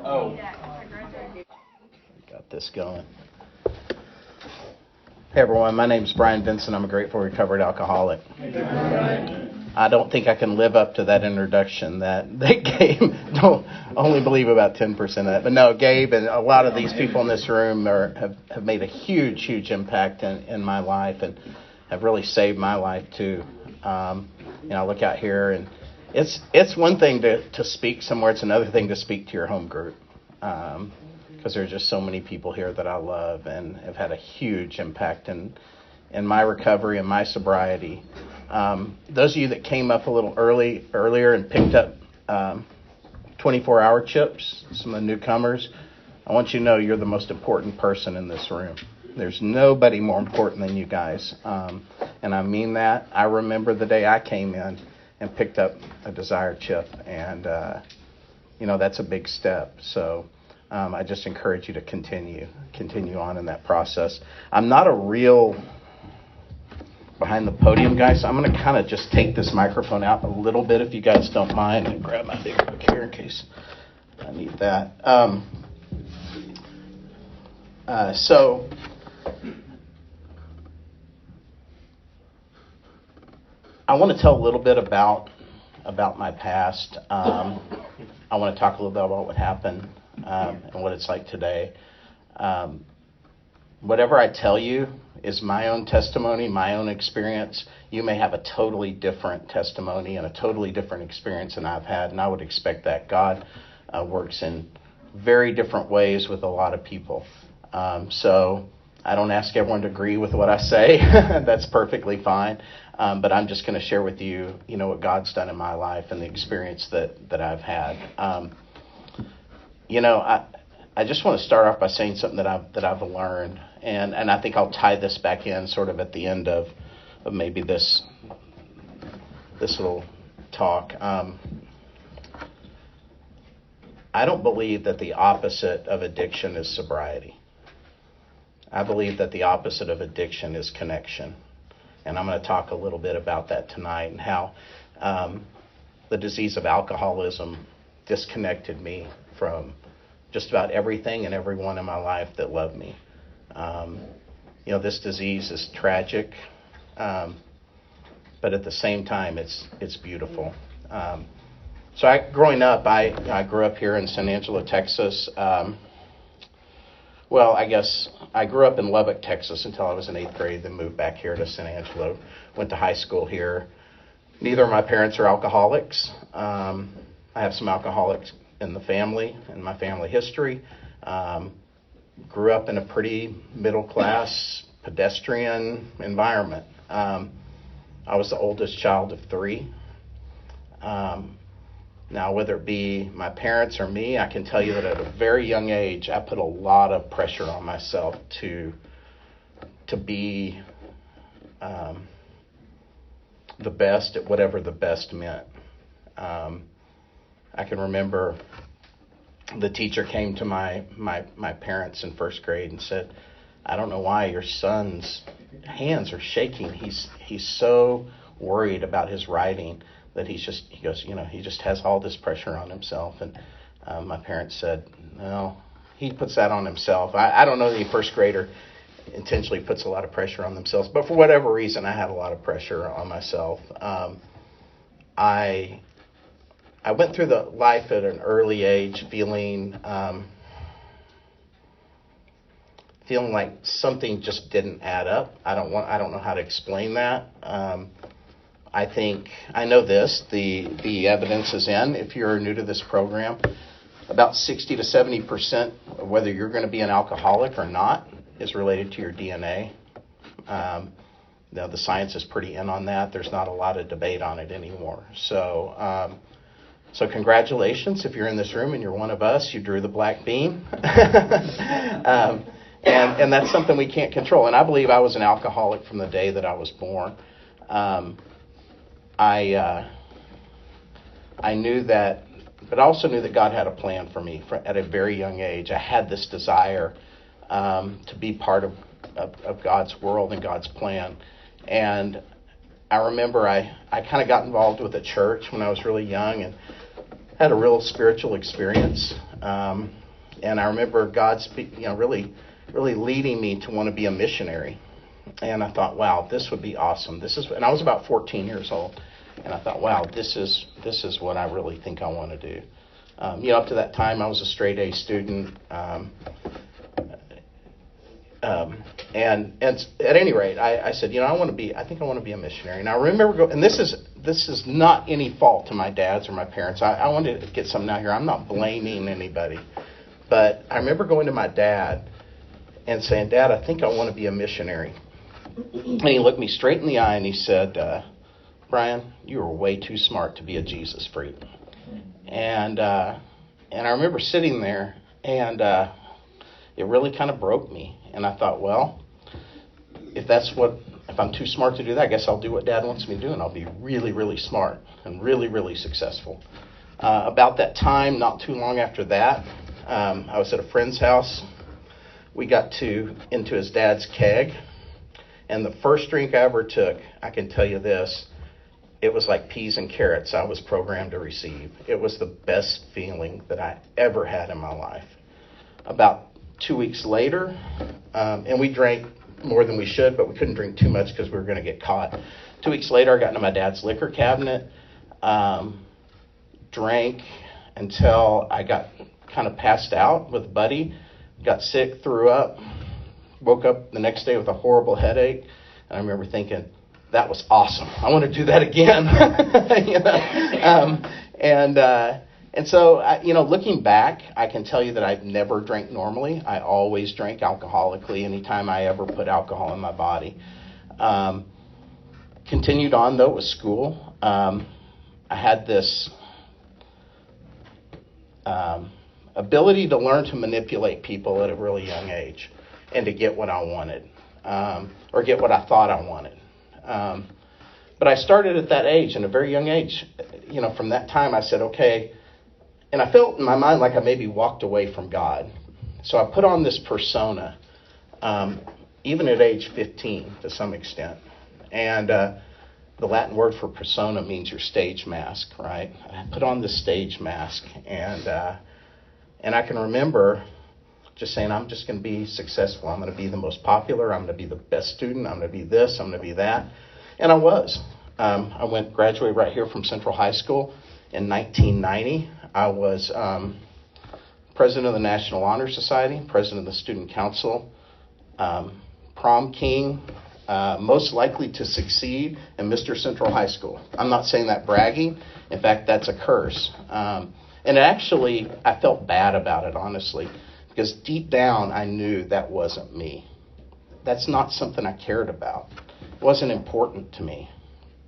Oh. Got this going. Hey everyone, my name is Bryan Vincent. I'm a grateful recovered alcoholic. I don't think I can live up to that introduction that Gabe, don't only believe about 10% of that. But no, Gabe and a lot of these people in this room have made a huge impact in my life and have really saved my life too. I look out here and it's one thing to speak somewhere. It's another thing to speak to your home group. Because there's just so many people here that I love and have had a huge impact in my recovery and my sobriety. Those of you that came up a little earlier and picked up 24-hour chips, some of the newcomers, I want you to know you're the most important person in this room. There's nobody more important than you guys. And I mean that. I remember the day I came in and picked up a desired chip. And, that's a big step. So I just encourage you to continue on in that process. I'm not a real behind the podium guy, so I'm going to kind of just take this microphone out a little bit if you guys don't mind, and grab my big book here in case I need that. So I want to tell a little bit about my past. I want to talk a little bit about what happened and what it's like today. Whatever I tell you is my own testimony, my own experience. You may have a totally different testimony and a totally different experience than I've had, and I would expect that. God works in very different ways with a lot of people. So I don't ask everyone to agree with what I say. That's perfectly fine. But I'm just going to share with you, what God's done in my life and the experience that I've had. I just want to start off by saying something that I've learned, and I think I'll tie this back in sort of at the end of maybe this little talk. I don't believe that the opposite of addiction is sobriety. I believe that the opposite of addiction is connection. And I'm going to talk a little bit about that tonight and how the disease of alcoholism disconnected me from just about everything and everyone in my life that loved me. This disease is tragic, but at the same time, it's beautiful. Growing up, I grew up here in San Angelo, Texas. I guess I grew up in Lubbock, Texas until I was in 8th grade, then moved back here to San Angelo, went to high school here. Neither of my parents are alcoholics. I have some alcoholics in the family, in my family history. Grew up in a pretty middle-class, pedestrian environment. I was the oldest child of 3. Now, whether it be my parents or me, I can tell you that at a very young age, I put a lot of pressure on myself to be the best at whatever the best meant. I can remember the teacher came to my parents in 1st grade and said, "I don't know why your son's hands are shaking. He's so worried about his writing that he just has all this pressure on himself." And my parents said, "No, he puts that on himself." I don't know that any 1st grader intentionally puts a lot of pressure on themselves, but for whatever reason, I had a lot of pressure on myself. I went through the life at an early age feeling like something just didn't add up. I don't know how to explain that. I think I know this. The evidence is in. If you're new to this program, about 60 to 70% of whether you're going to be an alcoholic or not is related to your DNA. The science is pretty in on that. There's not a lot of debate on it anymore. So congratulations if you're in this room and you're one of us. You drew the black beam. And that's something we can't control. And I believe I was an alcoholic from the day that I was born. I knew that, but I also knew that God had a plan for me at a very young age. I had this desire to be part of God's world and God's plan. And I remember I kind of got involved with a church when I was really young and had a real spiritual experience. And I remember God really leading me to want to be a missionary. And I thought, wow, this would be awesome. And I was about 14 years old. And I thought, wow, this is what I really think I want to do. Up to that time, I was a straight A student. And at any rate, I said, I think I want to be a missionary. And I remember and this is not any fault to my dad's or my parents. I wanted to get something out here. I'm not blaming anybody. But I remember going to my dad and saying, Dad, I think I want to be a missionary. And he looked me straight in the eye and he said, Bryan, you are way too smart to be a Jesus freak. And I remember sitting there, and it really kind of broke me. And I thought, well, if I'm too smart to do that, I guess I'll do what Dad wants me to do, and I'll be really, really smart and really, really successful. About that time, not too long after that, I was at a friend's house. We got into his dad's keg, and the first drink I ever took, I can tell you this, it was like peas and carrots I was programmed to receive. It was the best feeling that I ever had in my life. About 2 weeks later, and we drank more than we should, but we couldn't drink too much because we were going to get caught. 2 weeks later, I got into my dad's liquor cabinet, drank until I got kind of passed out with a buddy, got sick, threw up, woke up the next day with a horrible headache, and I remember thinking, that was awesome. I want to do that again. And so, looking back, I can tell you that I've never drank normally. I always drank alcoholically anytime I ever put alcohol in my body. Continued on, though, with school. I had this ability to learn to manipulate people at a really young age and to get what I wanted, or get what I thought I wanted. But I started at that age, in a very young age. From that time, I said, okay. And I felt in my mind like I maybe walked away from God. So I put on this persona, even at age 15 to some extent. And the Latin word for persona means your stage mask, right? I put on this stage mask. And I can remember just saying, I'm just going to be successful. I'm going to be the most popular. I'm going to be the best student. I'm going to be this. I'm going to be that. And I was. I graduated right here from Central High School in 1990. I was president of the National Honor Society, president of the Student Council, prom king, most likely to succeed, and Mr. Central High School. I'm not saying that bragging. In fact, that's a curse. And actually, I felt bad about it, honestly, because deep down, I knew that wasn't me. That's not something I cared about. It wasn't important to me.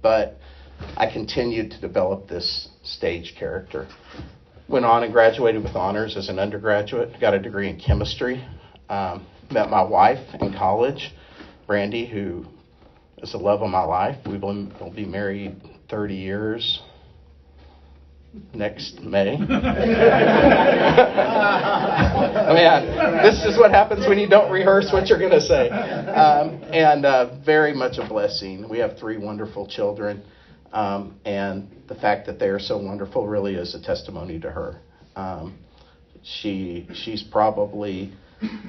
But I continued to develop this stage character. Went on and graduated with honors as an undergraduate. Got a degree in chemistry. Met my wife in college, Brandy, who is the love of my life. We'll be married 30 years next May. This is what happens when you don't rehearse what you're going to say. And very much a blessing. We have 3 wonderful children. And the fact that they are so wonderful really is a testimony to her. She's probably,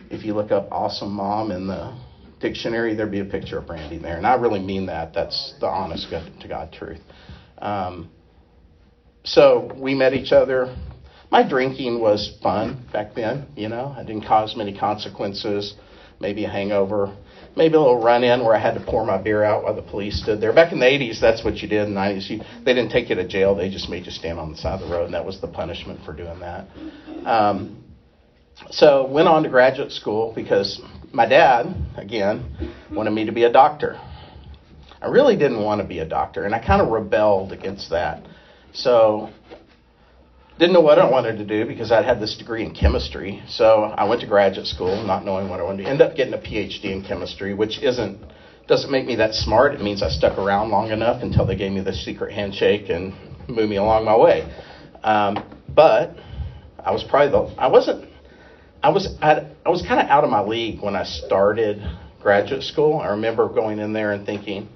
if you look up awesome mom in the dictionary, there'd be a picture of Brandy there. And I really mean that. That's the honest to God truth. So we met each other. My drinking was fun back then, I didn't cause many consequences, maybe a hangover, maybe a little run-in where I had to pour my beer out while the police stood there. Back in the 80s, that's what you did. In the 90s, they didn't take you to jail. They just made you stand on the side of the road, and that was the punishment for doing that. So went on to graduate school because my dad, again, wanted me to be a doctor. I really didn't want to be a doctor, and I kind of rebelled against that. So didn't know what I wanted to do because I had this degree in chemistry. So I went to graduate school not knowing what I wanted to do. Ended up getting a PhD in chemistry, which doesn't make me that smart. It means I stuck around long enough until they gave me the secret handshake and moved me along my way. But I was I was kind of out of my league when I started graduate school. I remember going in there and thinking,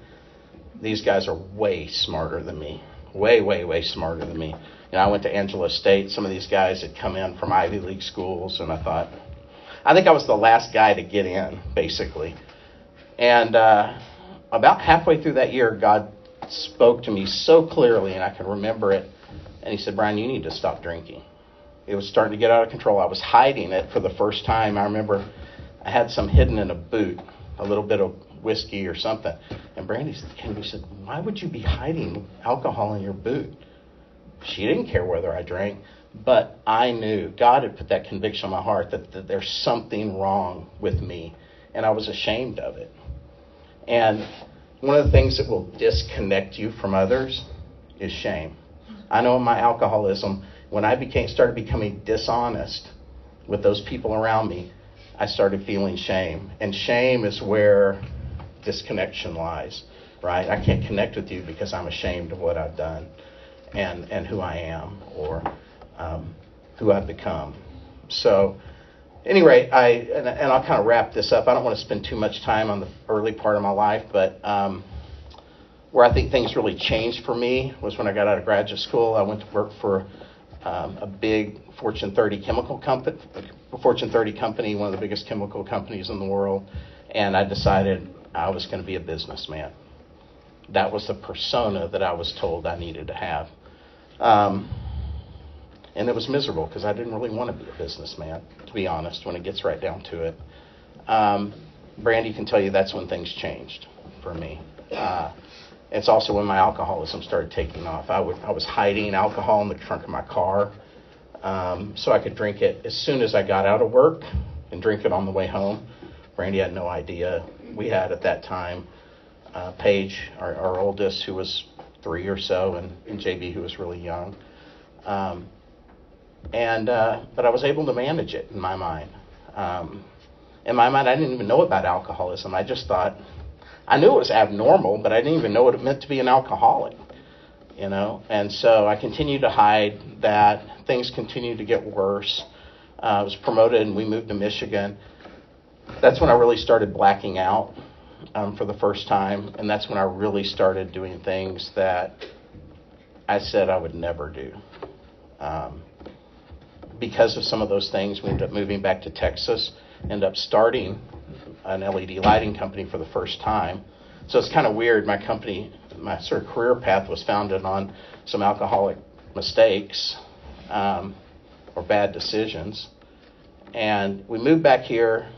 these guys are way smarter than me. Way, way, way smarter than me. I went to Angelo State. Some of these guys had come in from Ivy League schools, and I think I was the last guy to get in, basically. And about halfway through that year, God spoke to me so clearly, and I can remember it. And he said, Bryan, you need to stop drinking. It was starting to get out of control. I was hiding it for the first time. I remember I had some hidden in a boot, a little bit of whiskey or something. And Brandy came to me and said, why would you be hiding alcohol in your boot? She didn't care whether I drank, but I knew God had put that conviction in my heart that there's something wrong with me, and I was ashamed of it. And one of the things that will disconnect you from others is shame. I know in my alcoholism, when I started becoming dishonest with those people around me, I started feeling shame. And shame is where disconnection lies, right? I can't connect with you because I'm ashamed of what I've done and who I am, or who I've become. So, anyway, I'll kind of wrap this up. I don't want to spend too much time on the early part of my life, but where I think things really changed for me was when I got out of graduate school. I went to work for a big Fortune 30 company, one of the biggest chemical companies in the world, and I decided I was going to be a businessman. That was the persona that I was told I needed to have. And it was miserable because I didn't really want to be a businessman, to be honest, when it gets right down to it. Brandy can tell you that's when things changed for me. It's also when my alcoholism started taking off. I was hiding alcohol in the trunk of my car so I could drink it as soon as I got out of work and drink it on the way home. Brandy had no idea. We had at that time Paige, our oldest, who was 3 or so, and JB, who was really young. But I was able to manage it in my mind. In my mind, I didn't even know about alcoholism. I just thought, I knew it was abnormal, but I didn't even know what it meant to be an alcoholic, And so I continued to hide that. Things continued to get worse. I was promoted, and we moved to Michigan. That's when I really started blacking out for the first time, and that's when I really started doing things that I said I would never do. Because of some of those things, we ended up moving back to Texas, ended up starting an LED lighting company for the first time. So it's kind of weird. My company, my sort of career path was founded on some alcoholic mistakes or bad decisions. And we moved back here.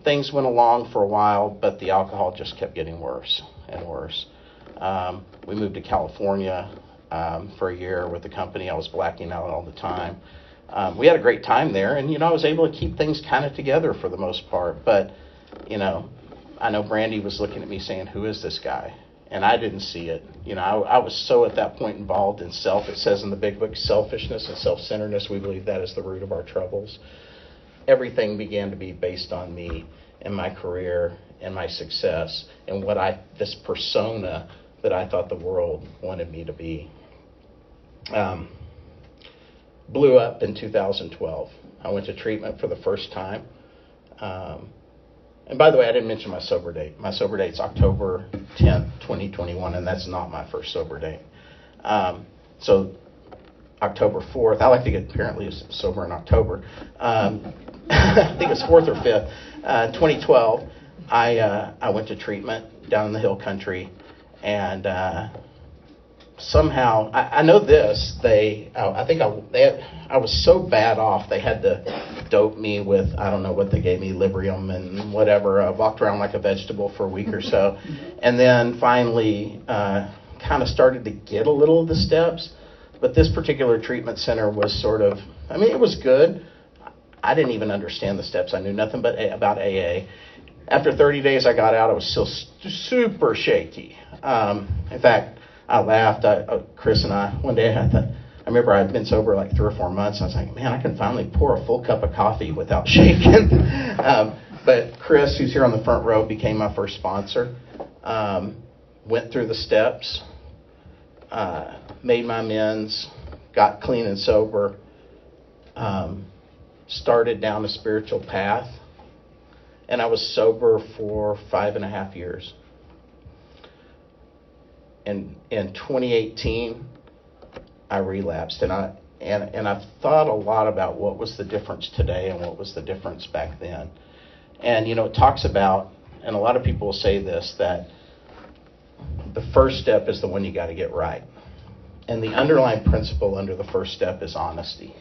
Things went along for a while, but the alcohol just kept getting worse and worse. We moved to California for a year with the company. I was blacking out all the time. We had a great time there, and, I was able to keep things kind of together for the most part. But, I know Brandy was looking at me saying, who is this guy? And I didn't see it. I was so at that point involved in self. It says in the big book, selfishness and self-centeredness, we believe that is the root of our troubles. Everything began to be based on me and my career and my success and this persona that I thought the world wanted me to be. Blew up in 2012. I went to treatment for the first time. And by the way, I didn't mention my sober date. My sober date's October 10th, 2021, and that's not my first sober date. So October 4th, I like to get apparently sober in October. I think it's 4th or 5th, 2012, I went to treatment down in the hill country, and somehow, I know this, I was so bad off, they had to dope me with, I don't know what they gave me, Librium and whatever. I walked around like a vegetable for a week or so, and then finally kind of started to get a little of the steps. But this particular treatment center was it was good. I didn't even understand the steps. I knew nothing about AA. After 30 days I got out, I was still super shaky. In fact, I laughed. Chris and I, one day, I remember I'd been sober like 3 or 4 months. I was like, man, I can finally pour a full cup of coffee without shaking. But Chris, who's here on the front row, became my first sponsor. Went through the steps, made my amends, got clean and sober, started down a spiritual path, and I was sober for 5.5 years. In 2018, I relapsed, and I've thought a lot about what was the difference today and what was the difference back then. And it talks about, and a lot of people will say this, that the first step is the one you got to get right. And the underlying principle under the first step is honesty.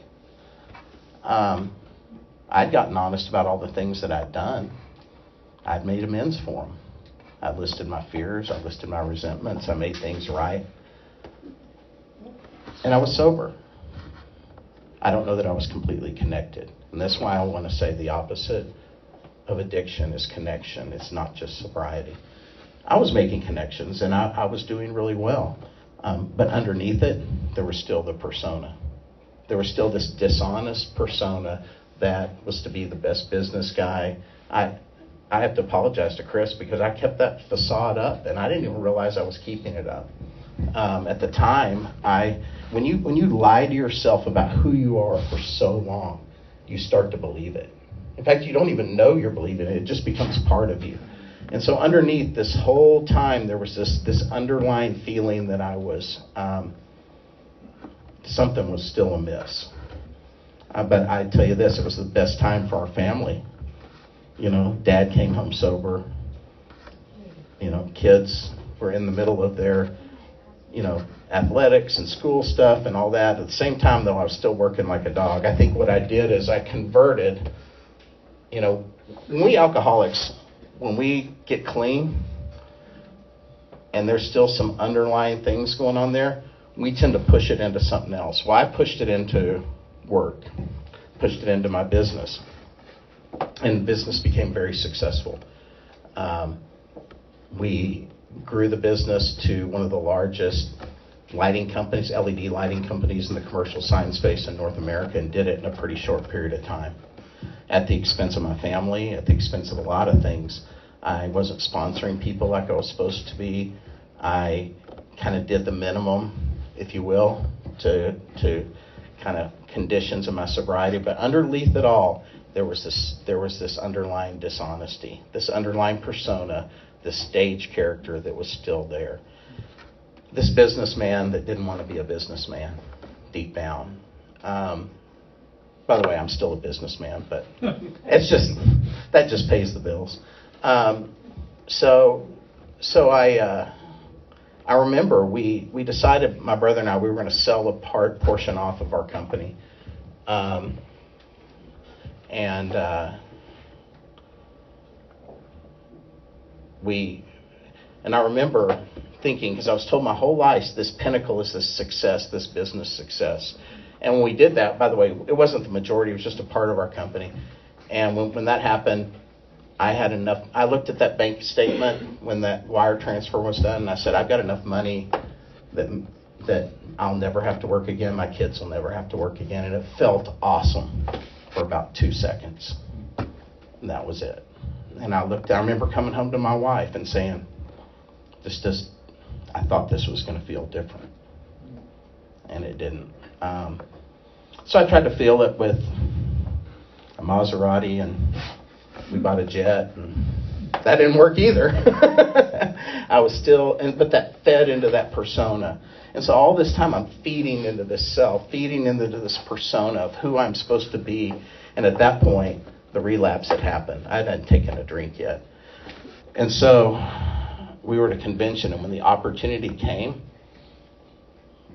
I'd gotten honest about all the things that I'd done. I'd made amends for them. I listed my fears. I listed my resentments. I made things right. And I was sober. I don't know that I was completely connected. And that's why I want to say the opposite of addiction is connection. It's not just sobriety. I was making connections, and I was doing really well. But underneath it, there was still the persona. There was still this dishonest persona that was to be the best business guy. I have to apologize to Chris because I kept that facade up, and I didn't even realize I was keeping it up. At the time, when you lie to yourself about who you are for so long, you start to believe it. In fact, you don't even know you're believing it. It just becomes part of you. And so underneath this whole time, there was this underlying feeling that I was, something was still amiss. But I tell you this, it was the best time for our family. Dad came home sober. Kids were in the middle of their, athletics and school stuff and all that. At the same time, though, I was still working like a dog. I think what I did is I converted, when we alcoholics, when we get clean and there's still some underlying things going on there, we tend to push it into something else. Well, I pushed it into work, pushed it into my business, and business became very successful. We grew the business to one of the largest lighting companies, LED lighting companies in the commercial sign space in North America, and did it in a pretty short period of time. At the expense of my family, at the expense of a lot of things. I wasn't sponsoring people like I was supposed to be. I kind of did the minimum, if you will, to kind of conditions of my sobriety. But underneath it all, there was this underlying dishonesty, this underlying persona, this stage character that was still there. This businessman that didn't want to be a businessman, deep down. By the way, I'm still a businessman, but that just pays the bills. So I remember we decided, my brother and I, we were going to sell a portion off of our company. And I remember thinking, because I was told my whole life, this pinnacle is this success, this business success. And when we did that, by the way, it wasn't the majority, it was just a part of our company. And when that happened, I had enough. I looked at that bank statement when that wire transfer was done, and I said, I've got enough money that I'll never have to work again. My kids will never have to work again. And it felt awesome for about 2 seconds. And that was it. And I remember coming home to my wife and saying, I thought this was going to feel different. And it didn't. So I tried to feel it with a Maserati, and we bought a jet, and that didn't work either. I was still, but that fed into that persona. And so all this time I'm feeding into this self, feeding into this persona of who I'm supposed to be. And at that point, the relapse had happened. I hadn't taken a drink yet. And so we were at a convention, and when the opportunity came,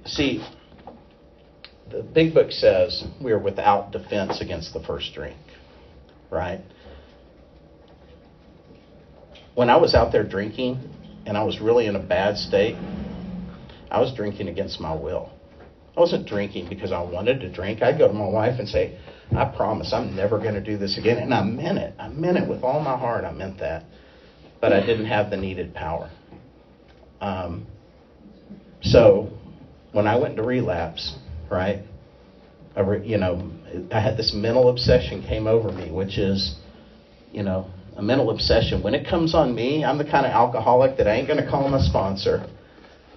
see, the big book says we are without defense against the first drink, right? When I was out there drinking and I was really in a bad state, I was drinking against my will. I wasn't drinking because I wanted to drink. I'd go to my wife and say, I promise I'm never going to do this again. And I meant it. I meant it with all my heart. I meant that. But I didn't have the needed power. So when I went into relapse, right, I had this mental obsession came over me, which is, a mental obsession. When it comes on me, I'm the kind of alcoholic that I ain't going to call my sponsor.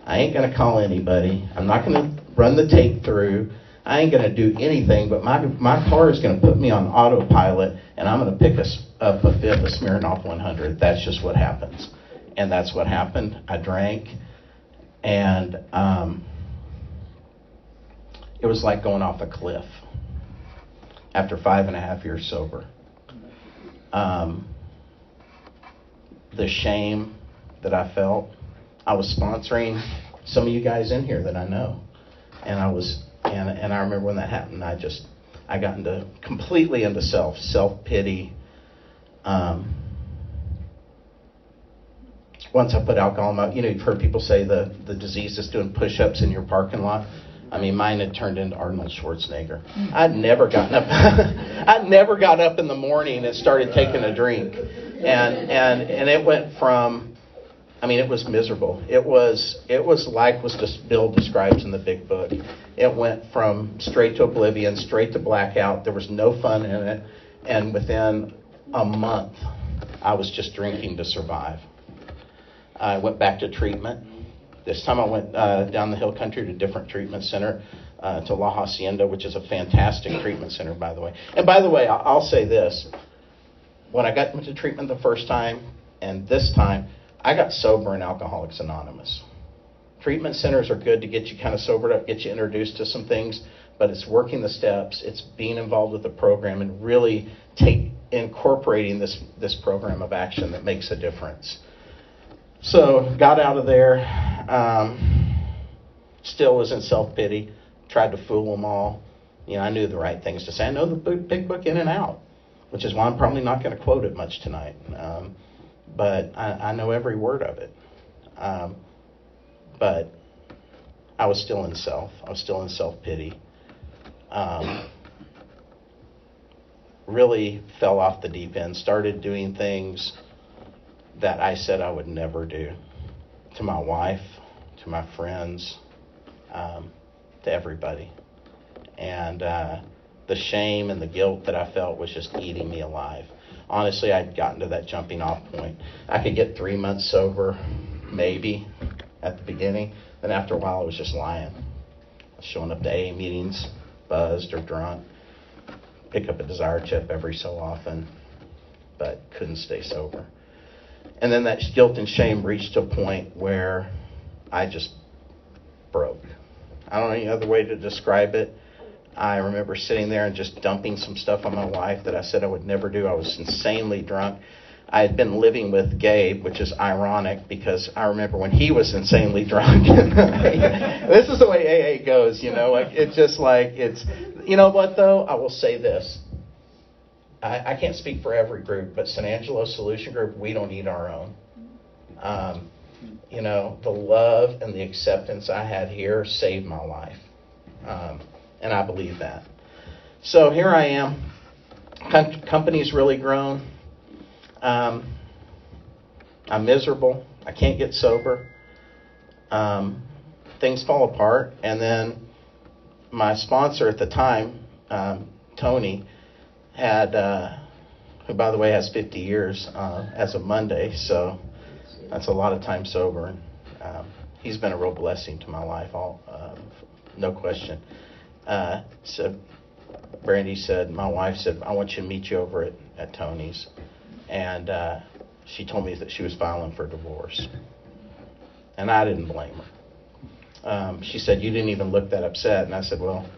I ain't going to call anybody. I'm not going to run the tape through. I ain't going to do anything, but my car is going to put me on autopilot, and I'm going to pick up a fifth of Smirnoff 100. That's just what happens. And that's what happened. I drank, and It was like going off a cliff after 5.5 years sober. The shame that I felt. I was sponsoring some of you guys in here that I know, and I remember when that happened. I got completely into self-pity. Once I put alcohol in my, you've heard people say the disease is doing push-ups in your parking lot. I mean, mine had turned into Arnold Schwarzenegger. I'd never gotten up. I'd never got up in the morning and started taking a drink, and it went from, I mean, it was miserable. It was like Bill describes in the big book. It went from straight to oblivion, straight to blackout. There was no fun in it, and within a month, I was just drinking to survive. I went back to treatment. This time I went down the hill country to a different treatment center, to La Hacienda, which is a fantastic treatment center, by the way. And by the way, I'll say this. When I got into treatment the first time and this time, I got sober in Alcoholics Anonymous. Treatment centers are good to get you kind of sobered up, get you introduced to some things, but it's working the steps, it's being involved with the program, and really incorporating this program of action that makes a difference. So got out of there, still was in self-pity, tried to fool them all. I knew the right things to say. I know the big book in and out, which is why I'm probably not going to quote it much tonight. But I know every word of it. But I was still in self. I was still in self-pity. Really fell off the deep end, started doing things that I said I would never do, to my wife, to my friends, to everybody. And the shame and the guilt that I felt was just eating me alive. Honestly, I'd gotten to that jumping off point. I could get 3 months sober, maybe, at the beginning. Then after a while, I was just lying. I was showing up to AA meetings, buzzed or drunk, pick up a Desire chip every so often, but couldn't stay sober. And then that guilt and shame reached a point where I just broke. I don't know any other way to describe it. I remember sitting there and just dumping some stuff on my wife that I said I would never do. I was insanely drunk. I had been living with Gabe, which is ironic because I remember when he was insanely drunk. This is the way AA goes, it's just like, you know what though? I will say this. I can't speak for every group, but San Angelo Solution Group, we don't eat our own. The love and the acceptance I had here saved my life. And I believe that. So here I am. Company's really grown. I'm miserable. I can't get sober. Things fall apart. And then my sponsor at the time, Tony, had, who by the way has 50 years as of Monday, so that's a lot of time sober. He's been a real blessing to my life, no question. So Brandy said, my wife said, I want you to meet you over at Tony's. And she told me that she was filing for divorce. And I didn't blame her. She said, you didn't even look that upset. And I said, well,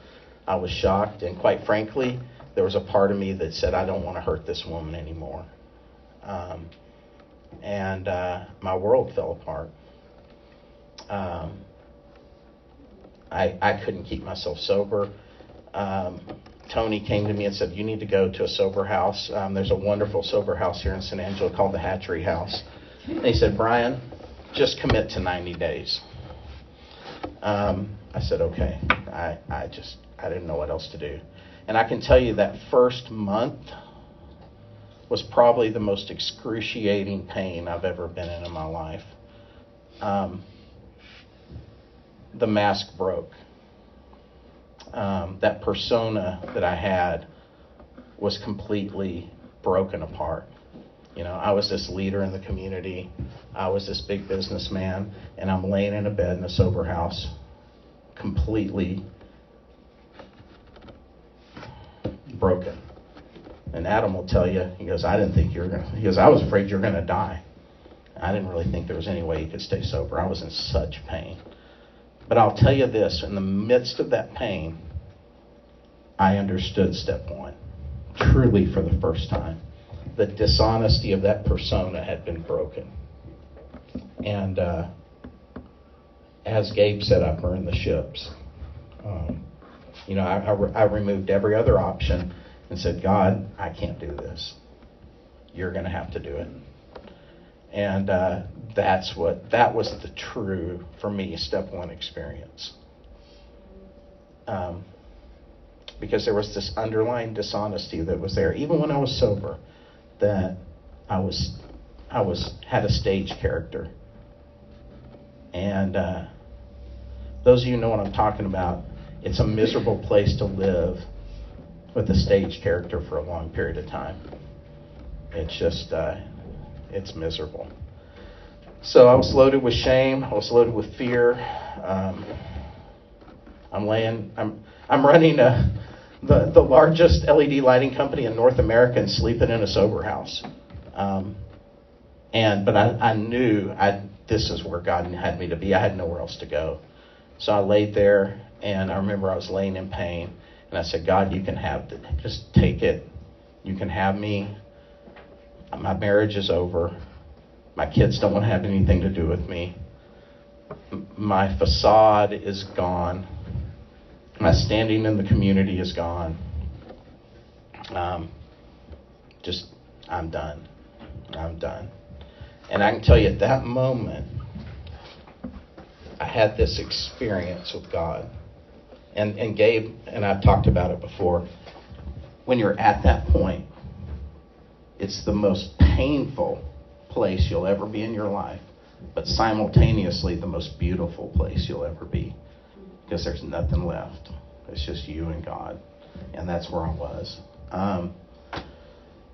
I was shocked. And quite frankly, there was a part of me that said, I don't want to hurt this woman anymore. And my world fell apart. I couldn't keep myself sober. Tony came to me and said, you need to go to a sober house. There's a wonderful sober house here in San Angelo called the Hatchery House. And he said, Bryan, just commit to 90 days. I said, okay. I didn't know what else to do. And I can tell you that first month was probably the most excruciating pain I've ever been in my life. The mask broke. That persona that I had was completely broken apart. I was this leader in the community. I was this big businessman, and I'm laying in a bed in a sober house, completely broken. And Adam will tell you, he goes, I didn't think you were going to, he goes, I was afraid you were going to die. I didn't really think there was any way you could stay sober. I was in such pain. But I'll tell you this, in the midst of that pain, I understood step one, truly for the first time. The dishonesty of that persona had been broken. And as Gabe said, I burned the ships. I removed every other option and said, God, I can't do this. You're going to have to do it. And that was the true, for me, step one experience. Because there was this underlying dishonesty that was there, even when I was sober, that I had a stage character. And those of you know what I'm talking about. It's a miserable place to live with a stage character for a long period of time. It's just, it's miserable. So I was loaded with shame. I was loaded with fear. I'm running the largest LED lighting company in North America and sleeping in a sober house. But I knew this is where God had me to be. I had nowhere else to go. So I laid there, and I remember I was laying in pain, and I said, God, you can have it. Just take it. You can have me. My marriage is over. My kids don't want to have anything to do with me. My facade is gone. My standing in the community is gone. I'm done. I'm done. And I can tell you at that moment, I had this experience with God. And Gabe and I've talked about it before. When you're at that point, it's the most painful place you'll ever be in your life, but simultaneously the most beautiful place you'll ever be, because there's nothing left. It's just you and God, and that's where I was.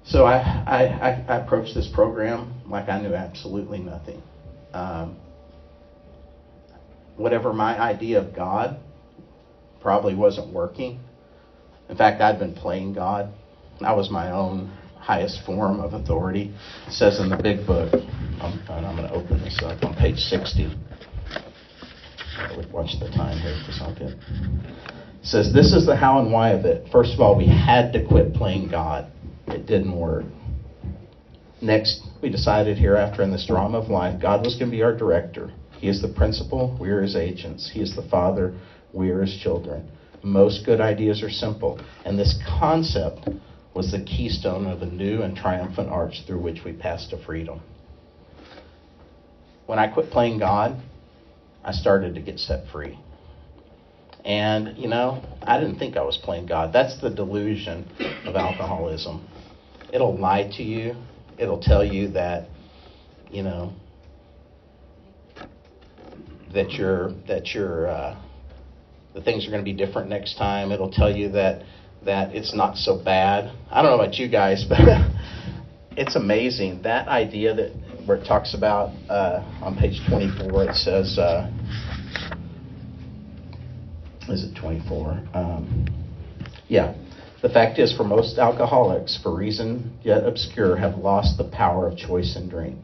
So I approached this program like I knew absolutely nothing. Whatever my idea of God probably wasn't working. In fact, I'd been playing God. I was my own highest form of authority. It says in the big book, I'm going to open this up on page 60. I would watch the time here because I'll get. It says, this is the how and why of it. First of all, we had to quit playing God. It didn't work. Next, we decided hereafter in this drama of life, God was going to be our director. He is the principal, we are his agents. He is the father, we are his children. Most good ideas are simple, and this concept was the keystone of a new and triumphant arch through which we passed to freedom. When I quit playing God, I started to get set free. And, I didn't think I was playing God. That's the delusion of alcoholism. It'll lie to you. It'll tell you that, the things are going to be different next time. It'll tell you that it's not so bad. I don't know about you guys, but it's amazing. That idea where it talks about on page 24, it says, is it 24? Yeah. The fact is, for most alcoholics, for reason yet obscure, have lost the power of choice in drink.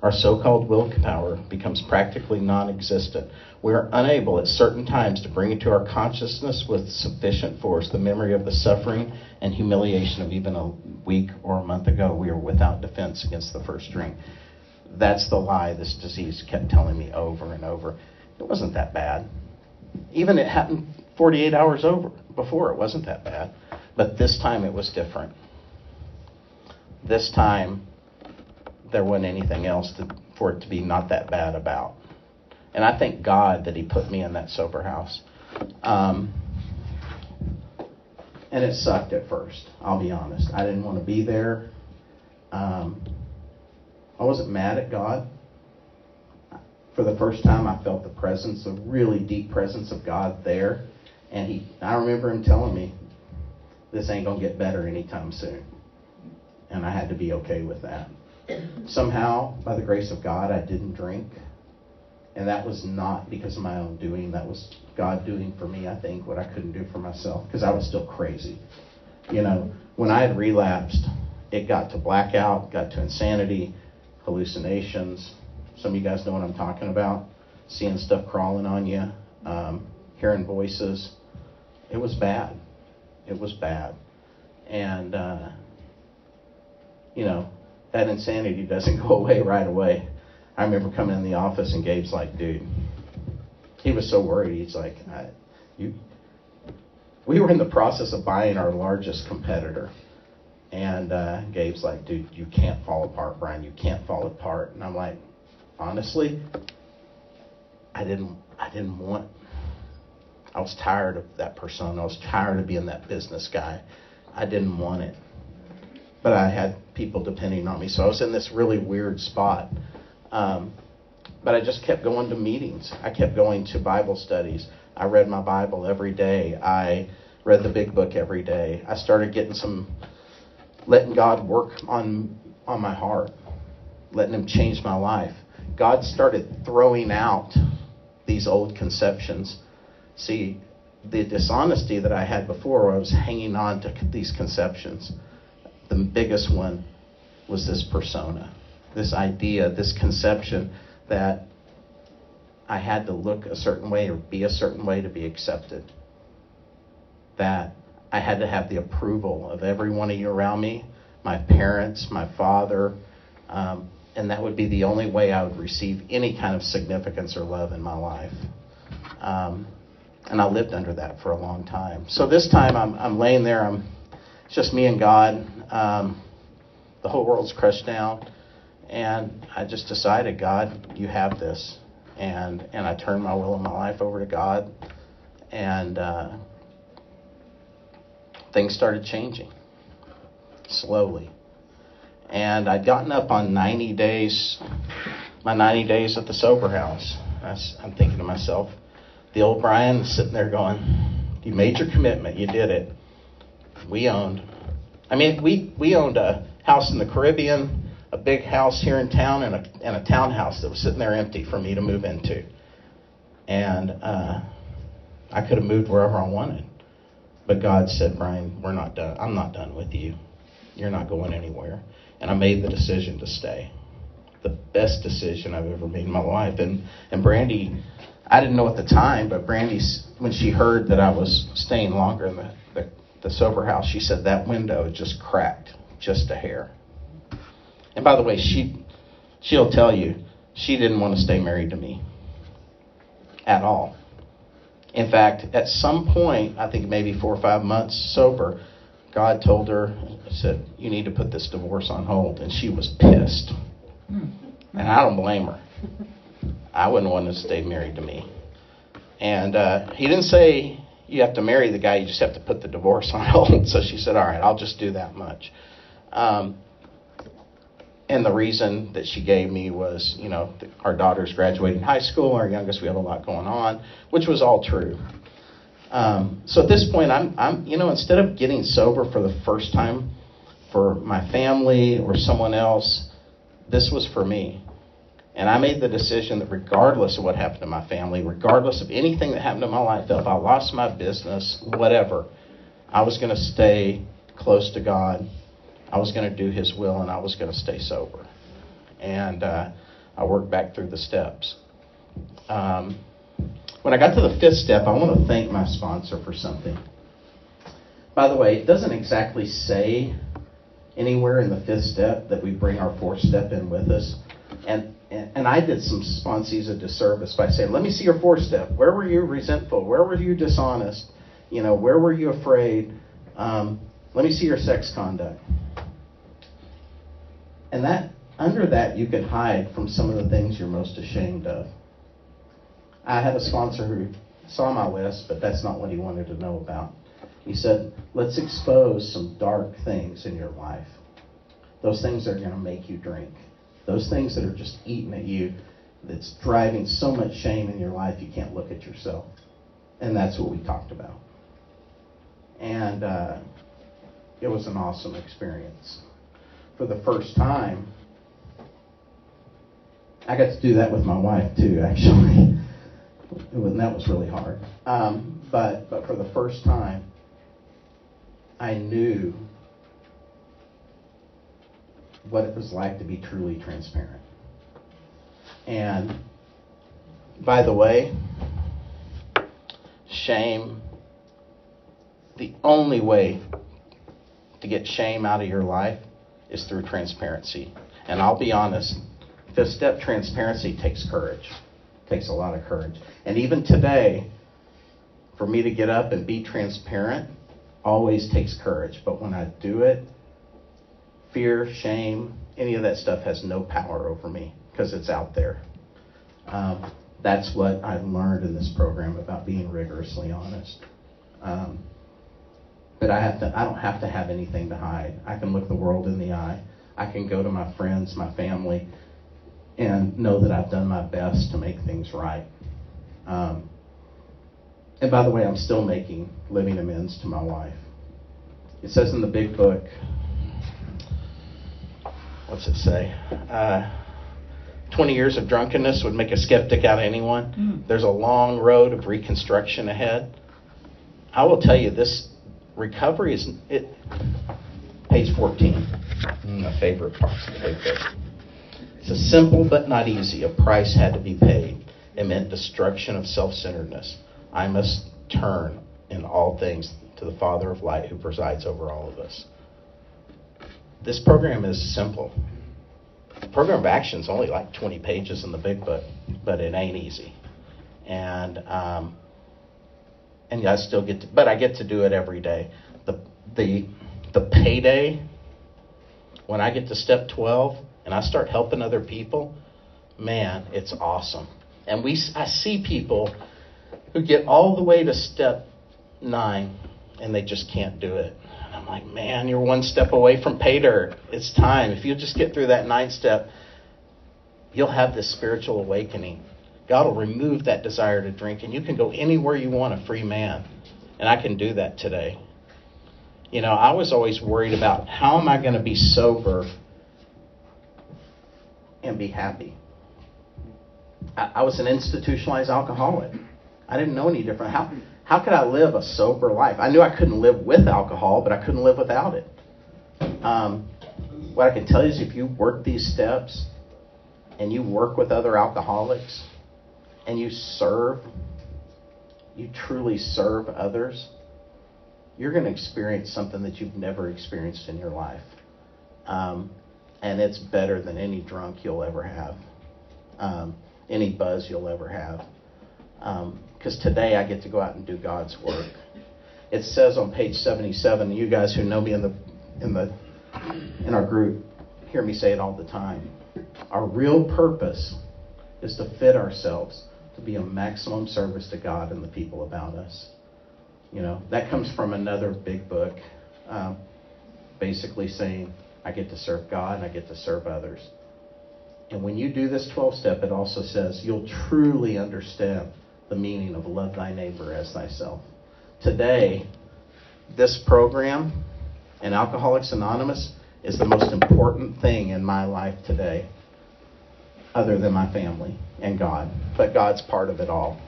Our so-called willpower becomes practically non-existent. We are unable at certain times to bring into our consciousness with sufficient force the memory of the suffering and humiliation of even a week or a month ago. We are without defense against the first drink. That's the lie this disease kept telling me over and over. It wasn't that bad. Even it happened 48 hours before, it wasn't that bad. But this time it was different. This time there wasn't anything else for it to be not that bad about. And I thank God that he put me in that sober house. And it sucked at first, I'll be honest. I didn't want to be there. I wasn't mad at God. For the first time, I felt the presence, a really deep presence of God there. And I remember him telling me, this ain't going to get better anytime soon. And I had to be okay with that. Somehow, by the grace of God, I didn't drink. And that was not because of my own doing. That was God doing for me, I think, what I couldn't do for myself. Because I was still crazy. When I had relapsed, it got to blackout, got to insanity, hallucinations. Some of you guys know what I'm talking about. Seeing stuff crawling on you, hearing voices. It was bad. It was bad. And, that insanity doesn't go away right away. I remember coming in the office and Gabe's like, dude, he was so worried. He's like, we were in the process of buying our largest competitor. And Gabe's like, dude, you can't fall apart, Bryan. You can't fall apart. And I'm like, honestly, I was tired of that persona. I was tired of being that business guy. I didn't want it. But I had people depending on me. So I was in this really weird spot. But I just kept going to meetings. I kept going to Bible studies. I read my Bible every day. I read the big book every day. I started letting God work on my heart, letting him change my life. God started throwing out these old conceptions. See, the dishonesty that I had before, I was hanging on to these conceptions. The biggest one was this persona, this idea, this conception that I had to look a certain way or be a certain way to be accepted. That I had to have the approval of every one of you around me, my parents, my father, and that would be the only way I would receive any kind of significance or love in my life. And I lived under that for a long time. So this time I'm laying there, it's just me and God. The whole world's crushed down. And I just decided, God, you have this. And I turned my will and my life over to God. And things started changing slowly. And I'd gotten up on my 90 days at the sober house. I'm thinking to myself, the old Bryan is sitting there going, you made your commitment, you did it. We owned a house in the Caribbean, a big house here in town, and a townhouse that was sitting there empty for me to move into. And I could have moved wherever I wanted. But God said, Bryan, we're not done. I'm not done with you. You're not going anywhere. And I made the decision to stay. The best decision I've ever made in my life. And Brandy, I didn't know at the time, but Brandy, when she heard that I was staying longer in the sober house, she said that window just cracked just a hair. And by the way, she'll tell you, she didn't want to stay married to me at all. In fact, at some point, I think maybe 4 or 5 months sober, God told her, said, you need to put this divorce on hold. And she was pissed. And I don't blame her. I wouldn't want to stay married to me. And he didn't say you have to marry the guy, you just have to put the divorce on hold. So she said, all right, I'll just do that much. And the reason that she gave me was, our daughter's graduating high school, our youngest, we have a lot going on, which was all true. So at this point, I'm instead of getting sober for the first time for my family or someone else, this was for me. And I made the decision that regardless of what happened to my family, regardless of anything that happened in my life, if I lost my business, whatever, I was going to stay close to God. I was going to do his will, and I was going to stay sober. And I worked back through the steps. When I got to the 5th step, I want to thank my sponsor for something. By the way, it doesn't exactly say anywhere in the 5th step that we bring our 4th step in with us. And I did some sponsees a disservice by saying, let me see your 4th step. Where were you resentful? Where were you dishonest? Where were you afraid? Let me see your sex conduct. And under that, you could hide from some of the things you're most ashamed of. I had a sponsor who saw my list, but that's not what he wanted to know about. He said, let's expose some dark things in your life. Those things that are going to make you drink. Those things that are just eating at you, that's driving so much shame in your life you can't look at yourself. And that's what we talked about. And it was an awesome experience. For the first time, I got to do that with my wife too, actually. That was really hard. But for the first time, I knew what it was like to be truly transparent. And by the way, shame the only way to get shame out of your life is through transparency. And I'll be honest, fifth step transparency takes courage. It takes a lot of courage. And even today, for me to get up and be transparent always takes courage. But when I do it, fear, shame, any of that stuff has no power over me because it's out there. That's what I've learned in this program about being rigorously honest. But I don't have to have anything to hide. I can look the world in the eye. I can go to my friends, my family, and know that I've done my best to make things right. And by the way, I'm still making living amends to my wife. It says in the big book, what's it say? 20 years of drunkenness would make a skeptic out of anyone. There's a long road of reconstruction ahead. I will tell you, this recovery is page 14. My favorite part of the big book. It's a simple but not easy. A price had to be paid. It meant destruction of self-centeredness. I must turn in all things to the Father of light who presides over all of us. This program is simple. The program of action is only like 20 pages in the big book, but it ain't easy. And I still get to, but I get to do it every day. The payday, when I get to step 12 and I start helping other people, man, it's awesome. And I see people who get all the way to step 9 and they just can't do it. And I'm like, man, you're one step away from pay dirt. It's time. If you just get through that 9th step, you'll have this spiritual awakening. God will remove that desire to drink, and you can go anywhere you want, a free man. And I can do that today. You know, I was always worried about how am I going to be sober and be happy. I was an institutionalized alcoholic. I didn't know any different. How could I live a sober life? I knew I couldn't live with alcohol, but I couldn't live without it. What I can tell you is if you work these steps and you work with other alcoholics and you truly serve others, you're going to experience something that you've never experienced in your life. And it's better than any drunk you'll ever have, any buzz you'll ever have. Because today I get to go out and do God's work. It says on page 77, you guys who know me in our group hear me say it all the time. Our real purpose is to fit ourselves to be a maximum service to God and the people about us. You know, that comes from another big book, basically saying I get to serve God and I get to serve others. And when you do this 12-step, it also says you'll truly understand the meaning of love thy neighbor as thyself. Today, this program and Alcoholics Anonymous is the most important thing in my life today, other than my family and God. But God's part of it all.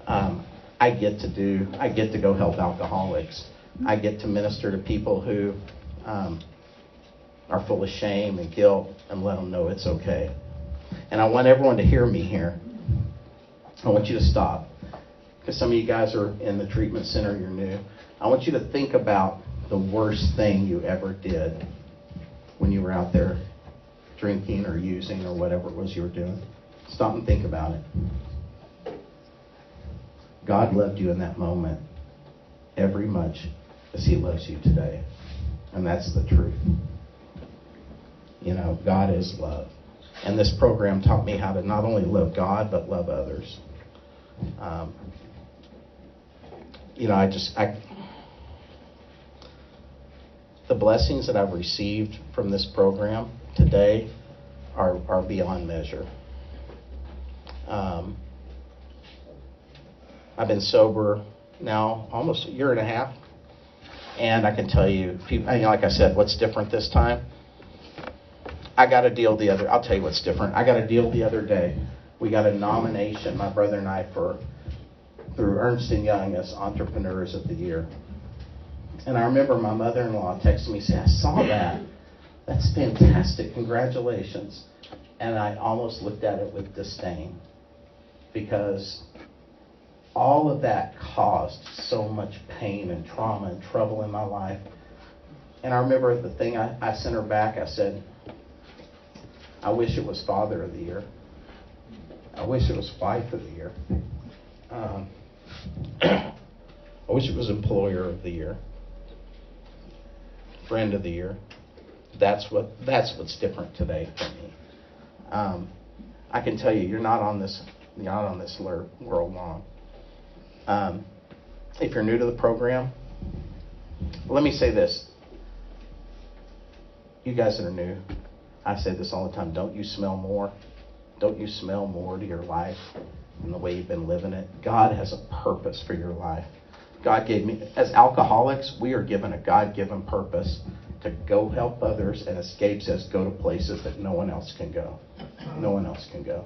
I get to go help alcoholics. I get to minister to people who are full of shame and guilt and let them know it's okay. And I want everyone to hear me here. I want you to stop. Because some of you guys are in the treatment center, you're new. I want you to think about the worst thing you ever did when you were out there drinking or using or whatever it was you were doing. Stop and think about it. God loved you in that moment every much as he loves you today. And that's the truth. You know, God is love. And this program taught me how to not only love God, but love others. The blessings that I've received from this program today are beyond measure. I've been sober now almost a year and a half, and I can tell you, like I said, what's different this time? I'll tell you what's different. I got a deal the other day. We got a nomination, my brother and I, through Ernst & Young as Entrepreneurs of the Year. And I remember my mother-in-law texted me saying, I saw that. That's fantastic. Congratulations. And I almost looked at it with disdain because all of that caused so much pain and trauma and trouble in my life. And I remember the thing I sent her back, I said, I wish it was Father of the Year. I wish it was Wife of the Year. I wish it was Employer of the Year. Friend of the Year. That's what's different today for me. I can tell you, you're not on this world long. If you're new to the program, let me say this. You guys that are new, I say this all the time, don't you smell more? Don't you smell more to your life and the way you've been living it? God has a purpose for your life. God gave me, as alcoholics, we are given a God-given purpose to go help others, and Escape says go to places that no one else can go. No one else can go.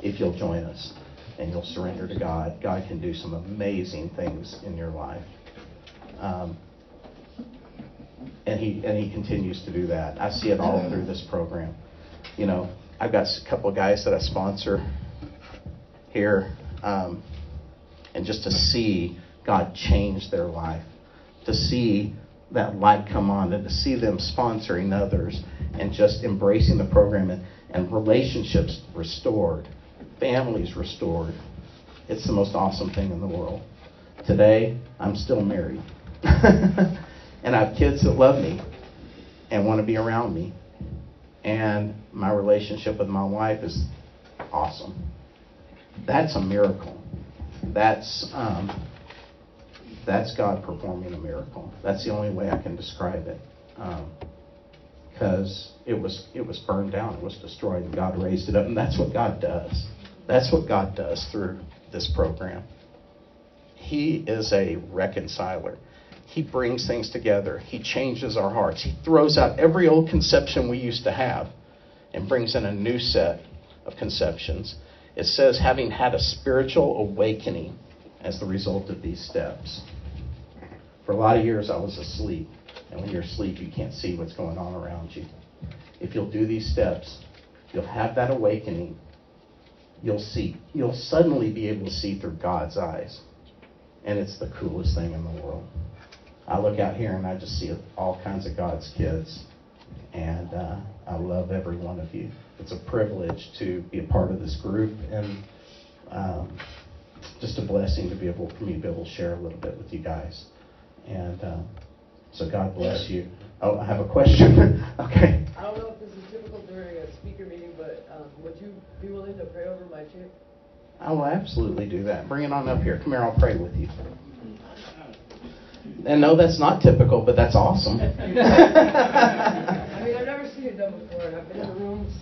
If you'll join us and you'll surrender to God, God can do some amazing things in your life. And he continues to do that. I see it all through this program. You know, I've got a couple of guys that I sponsor here, and just to see God change their life, to see that light come on, and to see them sponsoring others and just embracing the program and relationships restored, families restored. It's the most awesome thing in the world. Today, I'm still married. And I have kids that love me and want to be around me. And my relationship with my wife is awesome. That's a miracle. That's God performing a miracle. That's the only way I can describe it. Because it was burned down, it was destroyed, and God raised it up. And that's what God does. That's what God does through this program. He is a reconciler. He brings things together. He changes our hearts. He throws out every old conception we used to have and brings in a new set of conceptions. It says, having had a spiritual awakening as the result of these steps. For a lot of years, I was asleep. And when you're asleep, you can't see what's going on around you. If you'll do these steps, you'll have that awakening. You'll see. You'll suddenly be able to see through God's eyes. And it's the coolest thing in the world. I look out here and I just see all kinds of God's kids. And I love every one of you. It's a privilege to be a part of this group, and just a blessing to be able to share a little bit with you guys. And so God bless you. Oh, I have a question. Okay. I don't know if this is typical during a speaker meeting, but would you be willing to pray over my chick? I will absolutely do that. Bring it on up here. Come here, I'll pray with you. And no, that's not typical, but that's awesome. I mean, I've never seen it done before, and I've been in the rooms,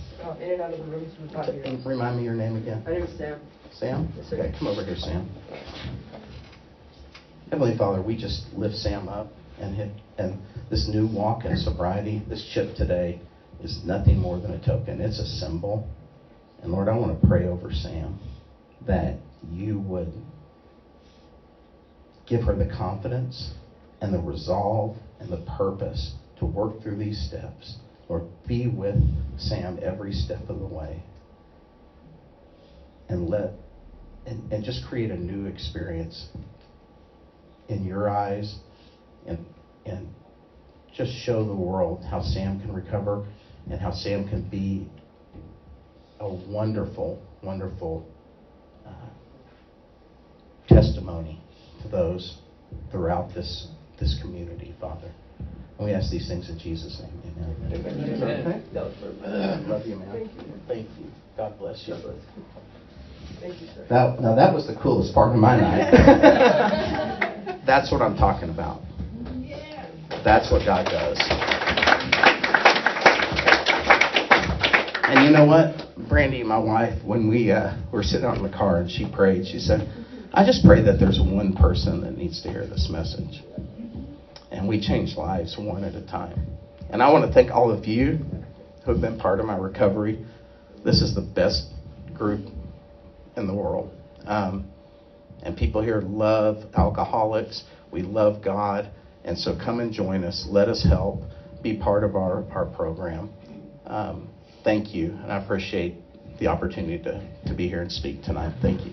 in and out of the rooms for 5 years. Remind me your name again. My name is Sam. Sam? Yes, sir. Okay, come over here, Sam. Heavenly Father, we just lift Sam up, and this new walk in sobriety, this chip today, is nothing more than a token. It's a symbol. And Lord, I want to pray over Sam that you would give her the confidence and the resolve and the purpose to work through these steps. Lord, be with Sam every step of the way. And just create a new experience in your eyes, and just show the world how Sam can recover and how Sam can be a wonderful, wonderful testimony to those throughout this community, Father. And we ask these things in Jesus' name. Amen. Okay? Love you, man. Thank you. God bless you. Thank you, sir. Now that was the coolest part of my night. That's what I'm talking about. That's what God does. And you know what? Brandy, my wife, when we were sitting out in the car and she prayed, she said, I just pray that there's one person that needs to hear this message. And we change lives one at a time. And I want to thank all of you who have been part of my recovery. This is the best group in the world. And people here love alcoholics. We love God. And so come and join us. Let us help. Be part of our program. Thank you. And I appreciate the the opportunity to be here and speak tonight. Thank you.